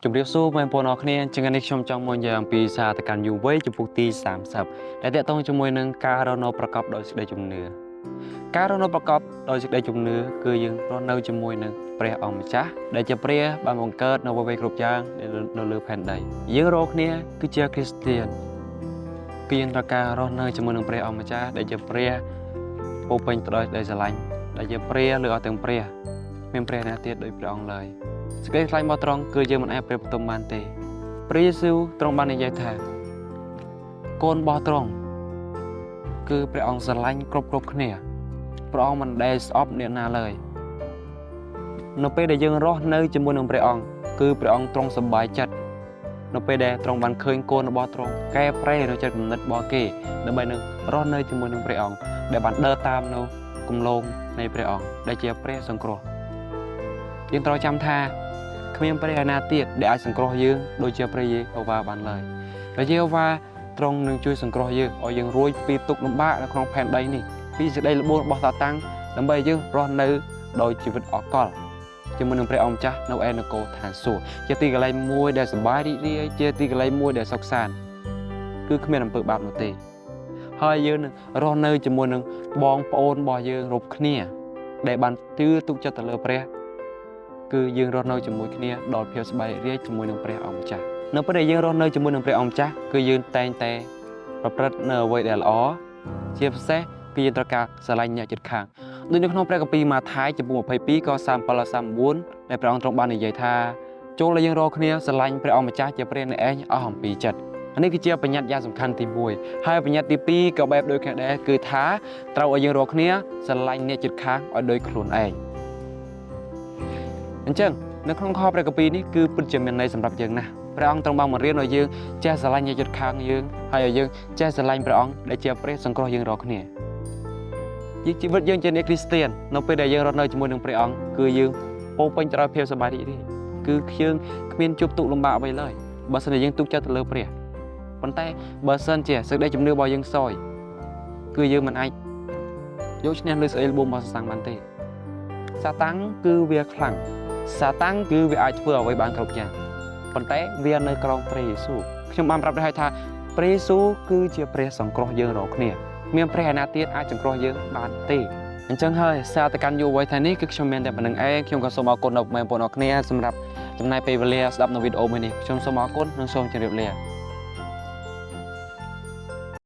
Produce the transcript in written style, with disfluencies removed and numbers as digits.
ជំរាបសួរបងប្អូនអរគ្នាជាថ្ងៃនេះខ្ញុំចង់មកនិយាយអំពីសារតកម្មយុវវ័យចំពោះទី30ដែលតាក់ទងជាមួយនឹងការរស់នៅប្រកបដោយសេចក្តីជំនឿការរស់នៅប្រកបដោយសេចក្តីជំនឿគឺយើងរស់នៅជាមួយនឹងព្រះអង្គម្ចាស់ដែលជាព្រះបានបង្កើតនៅអ្វីៗគ្រប់យ៉ាងនៅលើផែនដីយើងរាល់គ្នាគឺជាគ្រីស្ទានគឺយើងត្រូវការរស់នៅជាមួយនឹងព្រះអង្គម្ចាស់ដែលជាព្រះពោពេញទៅដោយស្រឡាញ់ដែលជាព្រះលើអស់ទាំងព្រះមានព្រះណាទៀតដោយព្រះអង្គឡើយសេចក្តីថ្លែងមកត្រង់គឺយើងមិនអាចប្រៀបផ្ទឹមបានទេព្រះយេស៊ូវទ្រង់បាននិយាយថាកូនរបស់ទ្រង់គឺព្រះអង្គស្រឡាញ់គ្រប់គ្នាព្រះអង្គមិនដែលស្អប់អ្នកណាឡើយនៅពេលដែលយើងរស់នៅជាមួយនឹងព្រះអង្គគឺព្រះអង្គទ្រង់សប្បាយចិត្តនៅពេលដែលទ្រង់បានឃើញកូនរបស់ទ្រង់កែប្រែនៅចិត្តគំនិតរបស់គេដើម្បីនឹងរស់នៅជាមួយនឹងព្រះអង្គដែលបានដើរតាមនៅគម្លងនៃព្រះអង្គដែលជាព្រះសង្គ្រោះយើងត្រូវចាំថាគ្មានព្រះណាទៀតដែលអាចសង្គ្រោះយើងដូចជាព្រះយេហូវ៉ាបានឡើយព្រះយេហូវ៉ាទ្រង់នឹងជួយសង្គ្រោះយើងឲ្យយើងរួចពីទុក្ខលំបាកនៅក្នុងផែនដីនេះពីសេចក្តីល្បួនរបស់សាតាំងដើម្បីឲ្យយើងរស់នៅដោយជីវិតអកលជាមួយនឹងព្រះអង្គម្ចាស់នៅឯនគរឋានសួគ៌ជាទីកន្លែងមួយដែលសប្បាយរីករាយជាទីកន្លែងមួយដែលសុខសាន្តគឺគ្មានអំពើបាបនោះទេហើយយើងនឹងរស់នៅជាមួយនឹងបងប្អូនរបស់យើងគ្រប់គ្នាដែលបានជឿទុកចិត្តទៅលើព្រះគឺយើងរស់នៅជាមួយគ្នាដោយភាពសប្បាយរីករាយជាមួយនឹងព្រះអង្គម្ចាស់នៅពេលដែលយើងរស់នៅជាមួយនឹងព្រះអង្គម្ចាស់គឺយើងតែងតែប្រព្រឹត្តនៅអ្វីដែលល្អជាពិសេសគឺយើងត្រូវការស្រឡាញ់អ្នកជិតខាងដូចនៅក្នុងព្រះគម្ពីរម៉ាថាយចំពោះ22ខ37ដែលព្រះអង្គទ្រង់បាននិយាយថាចូលឲ្យយើងរាល់គ្នាស្រឡាញ់ព្រះអង្គម្ចាស់ជាព្រះអ្នកឯងអស់អំពីចិត្តនេះគឺជាបញ្ញត្តិយ៉ាងសំខាន់ទី1ហើយបញ្ញត្តិទី2ក៏បែបដូចគ្នាដែរគឺថាត្រូវឲ្យយើងរាល់គ្នាស្រឡាញ់អ្នកជិតខាងឲ្យដូចខ្លួនឯងអញ្ចឹងនៅក្នុងខព្រះគម្ពីរនេះគឺពិតជាមានន័យសម្រាប់យើងណាស់ព្រះអង្គទ្រង់បានបង្រៀនឲ្យយើងចេះស្រឡាញ់អ្នកជិតខាងយើងហើយឲ្យយើងចេះស្រឡាញ់ព្រះអង្គដែលជាព្រះសង្គ្រោះយើងរាល់គ្នាជីវិតយើងជាអ្នកគ្រីស្ទាននៅពេលដែលយើងរស់នៅជាមួយនឹងព្រះអង្គគឺយើងពោពេញទៅដោយភាពសប្បាយរីករាយគឺយើងគ្មានជួបទុក្ខលំបាកអ្វីឡើយបើសិនជាយើងទុកចិត្តទៅលើព្រះប៉ុន្តែបើសិនជាសេចក្តីជំនឿរបស់យើងខ្សោយគឺយើងមិនអាចយកឈ្នះលើស្អីល្បួងរបស់សាតាំងបានទេសាតាំងគឺវាខ្លាំងសាតាំងគឺវាអាចធ្វើអ្វីបានគ្រប់យ៉ាងប៉ុន្តែវានៅក្រោមព្រះយេស៊ូវខ្ញុំបានប្រាប់ដែរថាព្រះយេស៊ូវគឺជាព្រះសង្គ្រោះយើងរាល់គ្នាមានព្រះឯណាទៀតអាចសង្គ្រោះយើងបានទេអញ្ចឹងហើយសារតកម្មយុវវ័យថ្ងៃនេះគឺខ្ញុំមានតែប៉ុណ្្នឹងឯងខ្ញុំក៏សូមអរគុណដល់បងប្អូនអរគ្នាសម្រាប់ចំណាយពេលវេលាស្ដាប់នៅវីដេអូមួយនេះខ្ញុំសូមអរគុណនិងសូមជម្រាបលា